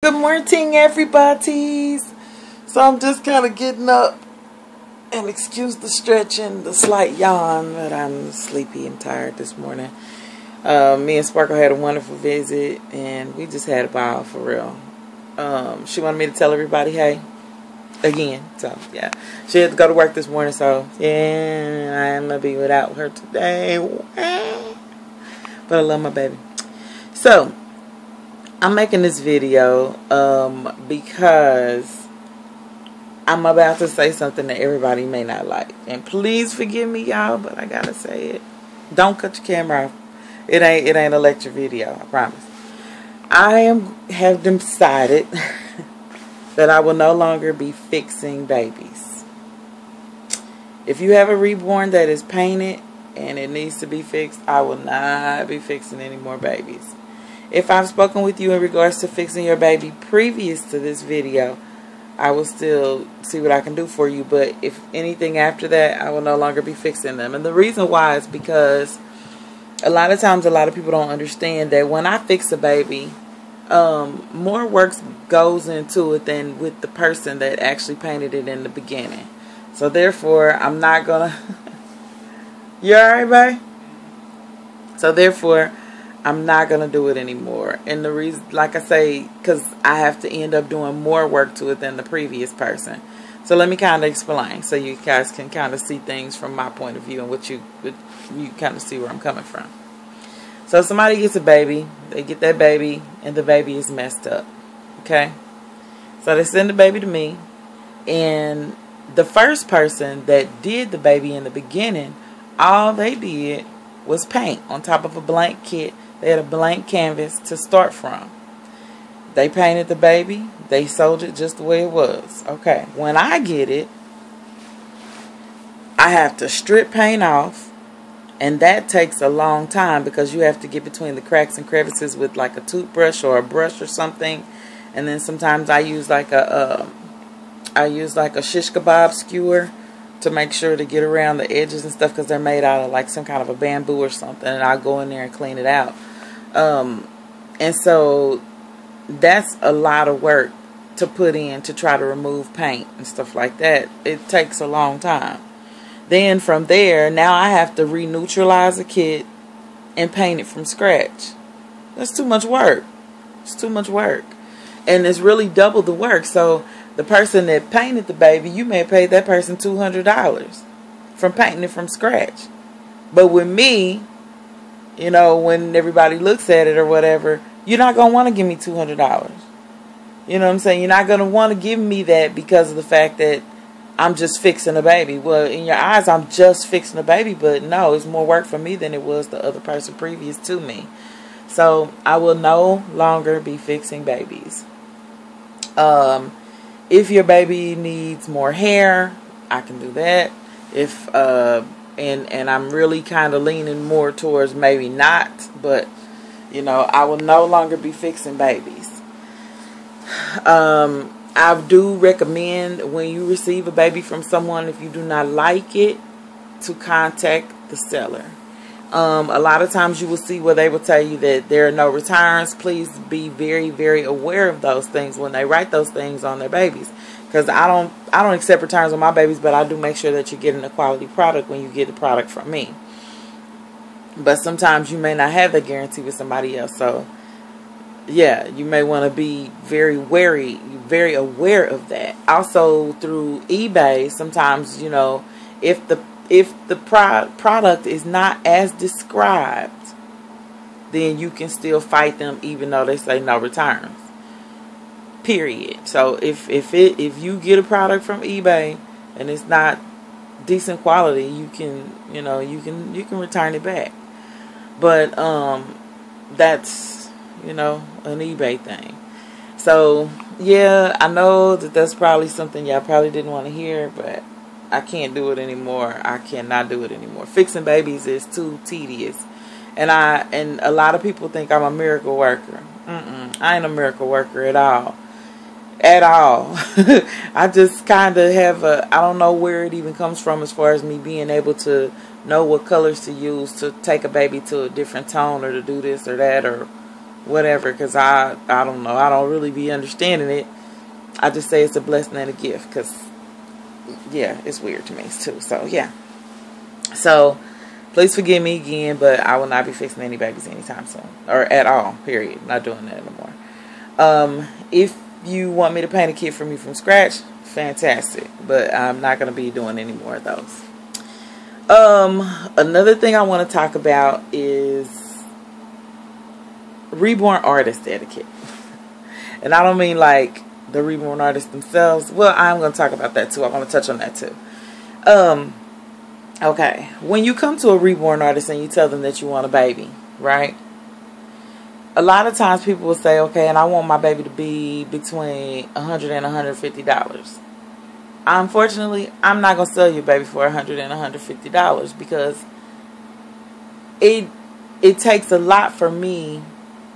Good morning, everybody. So I'm just kind of getting up, and excuse the stretching, the slight yawn, but I'm sleepy and tired this morning. Me and Sparkle had a wonderful visit, and we just had a ball for real. She wanted me to tell everybody hey again, so yeah, she had to go to work this morning, so yeah, I'm gonna be without her today, but I love my baby. So I'm making this video because I'm about to say something that everybody may not like. And please forgive me, y'all, but I gotta say it. Don't cut your camera off. It ain't a lecture video, I promise. I have decided that I will no longer be fixing babies. If you have a Reborn that is painted and it needs to be fixed, I will not be fixing any more babies. If I've spoken with you in regards to fixing your baby previous to this video, I will still see what I can do for you. But if anything after that, I will no longer be fixing them. And the reason why is because a lot of times a lot of people don't understand that when I fix a baby, more work goes into it than with the person that actually painted it in the beginning. So therefore, I'm not going to... You alright, babe? So therefore, I'm not going to do it anymore. And the reason, like I say, because I have to end up doing more work to it than the previous person. So let me kind of explain so you guys can kind of see things from my point of view and what you kind of see where I'm coming from. So somebody gets a baby, they get that baby, and the baby is messed up. Okay? So they send the baby to me, and the first person that did the baby in the beginning, all they did was paint on top of a blank kit. They had a blank canvas to start from. They painted the baby. They sold it just the way it was. Okay. When I get it, I have to strip paint off. And that takes a long time because you have to get between the cracks and crevices with like a toothbrush or a brush or something. And then sometimes I use like a shish kebab skewer to make sure to get around the edges and stuff because they're made out of like some kind of a bamboo or something, and I'll go in there and clean it out. And so that's a lot of work to put in to try to remove paint and stuff like that. It takes a long time. Then from there, now I have to re-neutralize a kit and paint it from scratch. That's too much work. It's too much work. And it's really double the work. So the person that painted the baby, you may have paid that person $200 from painting it from scratch. But with me, you know, when everybody looks at it or whatever, you're not going to want to give me $200. You know what I'm saying? You're not going to want to give me that because of the fact that I'm just fixing a baby. Well, in your eyes, I'm just fixing a baby, but no, it's more work for me than it was the other person previous to me. So I will no longer be fixing babies. If your baby needs more hair, I can do that. If and I'm really kind of leaning more towards maybe not, but you know, I will no longer be fixing babies. I do recommend when you receive a baby from someone, if you do not like it, to contact the seller. A lot of times you will see where they will tell you that there are no returns. Please be very, very aware of those things when they write those things on their babies. Because I don't accept returns on my babies, but I do make sure that you're getting a quality product when you get the product from me. But sometimes you may not have that guarantee with somebody else. So, yeah, you may want to be very wary, very aware of that. Also, through eBay, sometimes, you know, if the product is not as described, then you can still fight them even though they say no returns. Period. So if you get a product from eBay and it's not decent quality, you can return it back. But that's, you know, an eBay thing. So yeah, I know that that's probably something y'all probably didn't want to hear, but I can't do it anymore. I cannot do it anymore. Fixing babies is too tedious. And a lot of people think I'm a miracle worker. I ain't a miracle worker at all. At all. I just kind of have I don't know where it even comes from as far as me being able to know what colors to use to take a baby to a different tone or to do this or that or whatever, because I don't know. I don't really be understanding it. I just say it's a blessing and a gift because, yeah, it's weird to me too. So, yeah. So, please forgive me again, but I will not be fixing any babies anytime soon. Or at all, period. Not doing that anymore. If you want me to paint a kit for me from scratch, fantastic. But I'm not going to be doing any more of those. Another thing I want to talk about is reborn artist etiquette. And I don't mean like the reborn artists themselves. Well, I'm going to talk about that too. I want to touch on that too. Okay. When you come to a reborn artist and you tell them that you want a baby, right? A lot of times people will say, okay, and I want my baby to be between $100 and $150. Unfortunately, I'm not going to sell you a baby for $100 and $150 because it takes a lot for me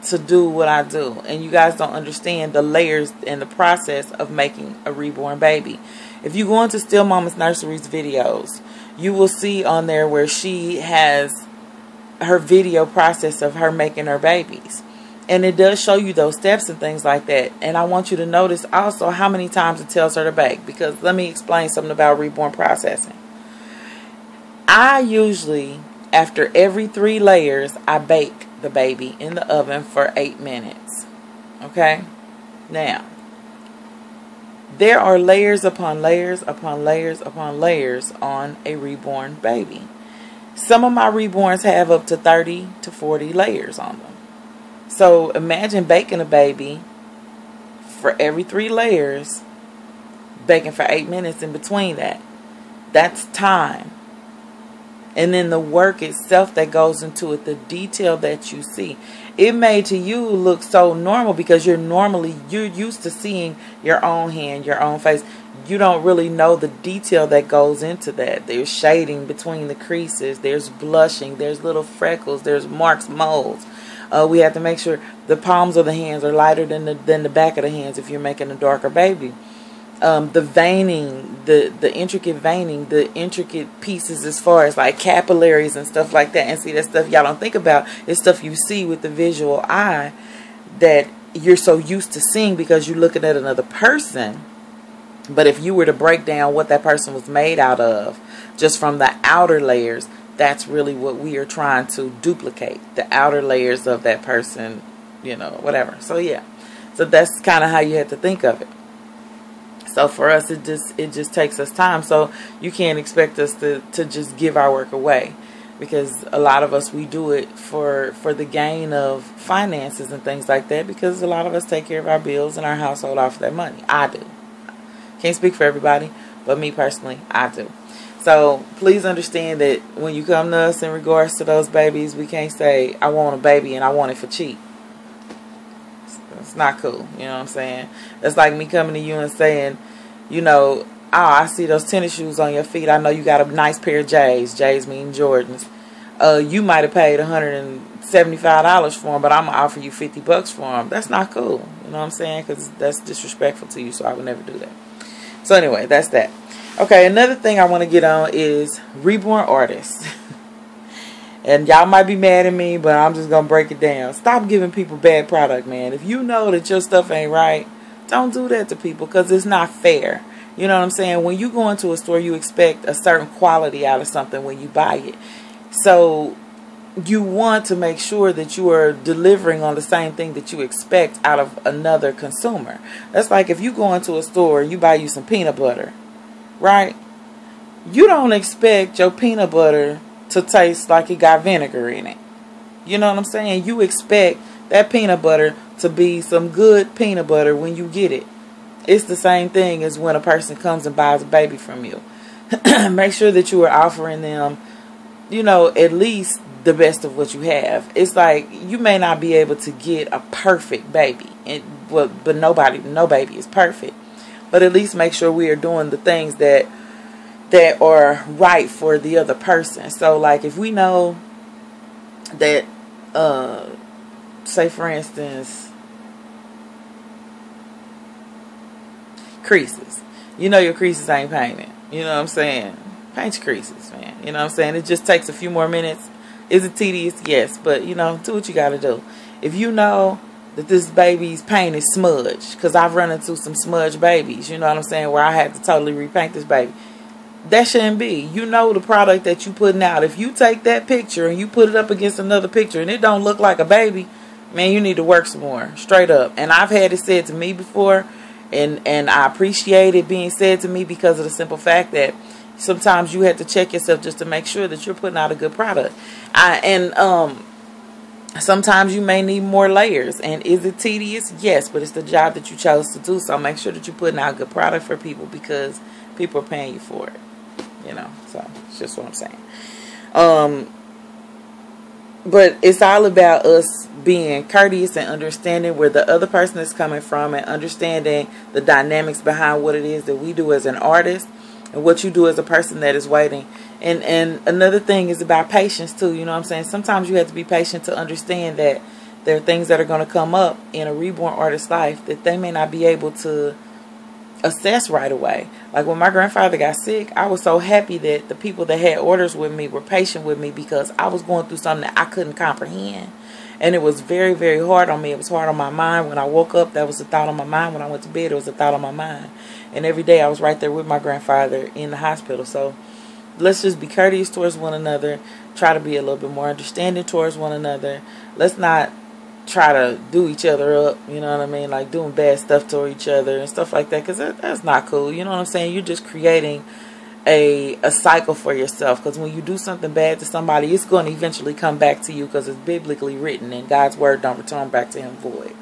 to do what I do. And you guys don't understand the layers and the process of making a reborn baby. If you go into Still Mamas Nursery's videos, you will see on there where she has her video process of her making her babies. And it does show you those steps and things like that. And I want you to notice also how many times it tells her to bake. Because let me explain something about reborn processing. I usually, after every 3 layers, I bake the baby in the oven for 8 minutes. Okay? Now, there are layers upon layers upon layers upon layers on a reborn baby. Some of my reborns have up to 30 to 40 layers on them. So imagine baking a baby for every 3 layers, baking for 8 minutes in between that. That's time. And then the work itself that goes into it, the detail that you see. It may to you look so normal because you're used to seeing your own hand, your own face. You don't really know the detail that goes into that. There's shading between the creases. There's blushing. There's little freckles. There's marks, moles. We have to make sure the palms of the hands are lighter than the back of the hands if you're making a darker baby. The veining, the intricate veining, the intricate pieces as far as like capillaries and stuff like that. And see, that stuff y'all don't think about. It's stuff you see with the visual eye that you're so used to seeing because you're looking at another person. But if you were to break down what that person was made out of, just from the outer layers, that's really what we are trying to duplicate. The outer layers of that person, you know, whatever. So yeah. So that's kind of how you have to think of it. So for us, it just takes us time. So you can't expect us to just give our work away. Because a lot of us, we do it for the gain of finances and things like that. Because a lot of us take care of our bills and our household off of that money. I do. Can't speak for everybody, but me personally, I do. So please understand that when you come to us in regards to those babies, we can't say, I want a baby and I want it for cheap. It's not cool. You know what I'm saying? That's like me coming to you and saying, you know, oh, I see those tennis shoes on your feet. I know you got a nice pair of J's. J's mean Jordans. You might have paid $175 for them, but I'm going to offer you $50 for them. That's not cool. You know what I'm saying? Because that's disrespectful to you, so I would never do that. So anyway, that's that. Okay, another thing I want to get on is reborn artists. And y'all might be mad at me, but I'm just going to break it down. Stop giving people bad product, man. If you know that your stuff ain't right, don't do that to people because it's not fair. You know what I'm saying? When you go into a store, you expect a certain quality out of something when you buy it. So you want to make sure that you are delivering on the same thing that you expect out of another consumer. That's like if you go into a store and you buy you some peanut butter, right? You don't expect your peanut butter to taste like it got vinegar in it. You know what I'm saying? You expect that peanut butter to be some good peanut butter when you get it. It's the same thing as when a person comes and buys a baby from you. Make sure that you are offering them, you know, at least the best of what you have. It's like you may not be able to get a perfect baby, but no baby is perfect. But at least make sure we are doing the things that are right for the other person. So like if we know that say for instance creases, you know your creases ain't painted, you know what I'm saying, paint your creases, man. You know what I'm saying? It just takes a few more minutes. Is it tedious? Yes, but you know, do what you gotta do. If you know that this baby's paint is smudged, because I've run into some smudged babies, you know what I'm saying, where I had to totally repaint this baby. That shouldn't be. You know the product that you putting out. If you take that picture and you put it up against another picture and it don't look like a baby, man, you need to work some more. Straight up. And I've had it said to me before, and I appreciate it being said to me because of the simple fact that sometimes you have to check yourself just to make sure that you're putting out a good product. Sometimes you may need more layers. And is it tedious? Yes, but it's the job that you chose to do. So make sure that you're putting out a good product for people, because people are paying you for it. You know, so it's just what I'm saying. But it's all about us being courteous and understanding where the other person is coming from, and understanding the dynamics behind what it is that we do as an artist and what you do as a person that is waiting. And another thing is about patience too. You know what I'm saying? Sometimes you have to be patient to understand that there are things that are going to come up in a reborn artist's life that they may not be able to assess right away. Like when my grandfather got sick, I was so happy that the people that had orders with me were patient with me, because I was going through something that I couldn't comprehend. And it was very, very hard on me. It was hard on my mind. When I woke up, that was a thought on my mind. When I went to bed, it was a thought on my mind. And every day I was right there with my grandfather in the hospital. So let's just be courteous towards one another. Try to be a little bit more understanding towards one another. Let's not try to do each other up, you know what I mean, like doing bad stuff to each other and stuff like that, because that's not cool. You know what I'm saying? You're just creating a cycle for yourself, because when you do something bad to somebody, it's going to eventually come back to you, because it's biblically written, and God's word don't return back to him void.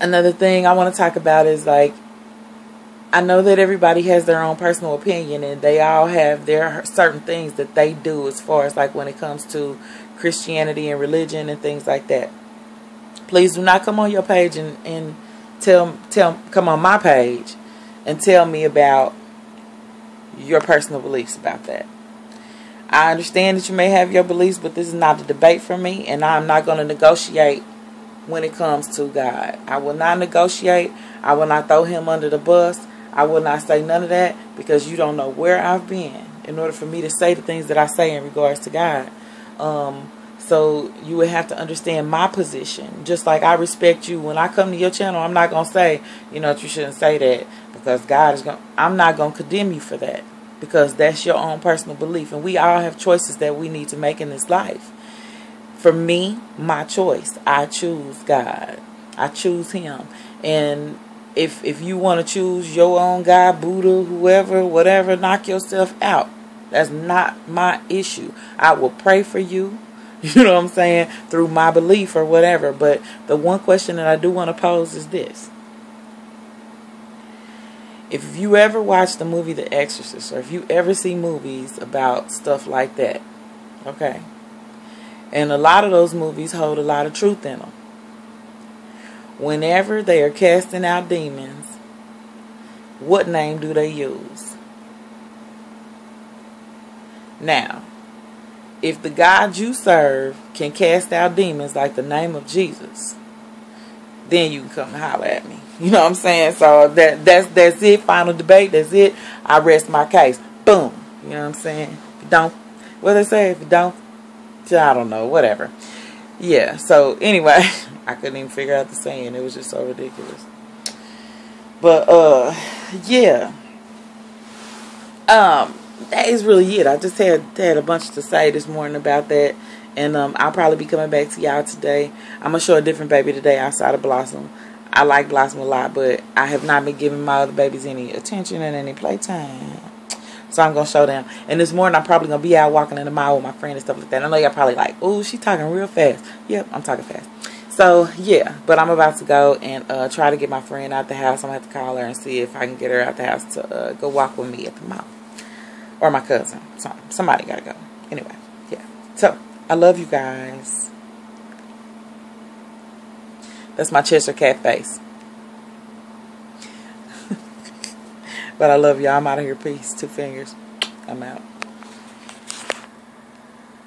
Another thing I want to talk about is, like, I know that everybody has their own personal opinion, and they all have their certain things that they do as far as, like, when it comes to Christianity and religion and things like that. Please do not come on your page and come on my page and tell me about your personal beliefs about that. I understand that you may have your beliefs, but this is not a debate for me, and I'm not going to negotiate when it comes to God. I will not negotiate. I will not throw him under the bus. I will not say none of that, because you don't know where I've been in order for me to say the things that I say in regards to God. So you would have to understand my position. Just like I respect you. When I come to your channel, I'm not going to say, you know, you shouldn't say that, because God is going to, I'm not going to condemn you for that, because that's your own personal belief. And we all have choices that we need to make in this life. For me, my choice, I choose God. I choose him. And if you want to choose your own God, Buddha, whoever, whatever, knock yourself out. That's not my issue. I will pray for you, you know what I'm saying, through my belief or whatever. But the one question that I do want to pose is this. If you ever watch the movie The Exorcist, or if you ever see movies about stuff like that, okay, and a lot of those movies hold a lot of truth in them. Whenever they are casting out demons, what name do they use? Now, if the God you serve can cast out demons like the name of Jesus, then you can come and holler at me. You know what I'm saying? So that's it. Final debate. That's it. I rest my case. Boom. You know what I'm saying? If you don't, what they say? If you don't, I don't know. Whatever. Yeah. So anyway, I couldn't even figure out the saying. It was just so ridiculous. But yeah. That is really it. I just had a bunch to say this morning about that. And I'll probably be coming back to y'all today. I'm going to show a different baby today outside of Blossom. I like Blossom a lot, but I have not been giving my other babies any attention and any playtime. So I'm going to show them. And this morning I'm probably going to be out walking in the mall with my friend and stuff like that. I know y'all probably like, oh, she talking real fast. Yep, I'm talking fast. So, yeah. But I'm about to go and try to get my friend out the house. I'm going to have to call her and see if I can get her out the house to go walk with me at the mall. Or my cousin. Somebody got to go. Anyway, yeah. So, I love you guys. That's my Cheshire cat face. But I love y'all. I'm out of here. Peace. 2 fingers. I'm out.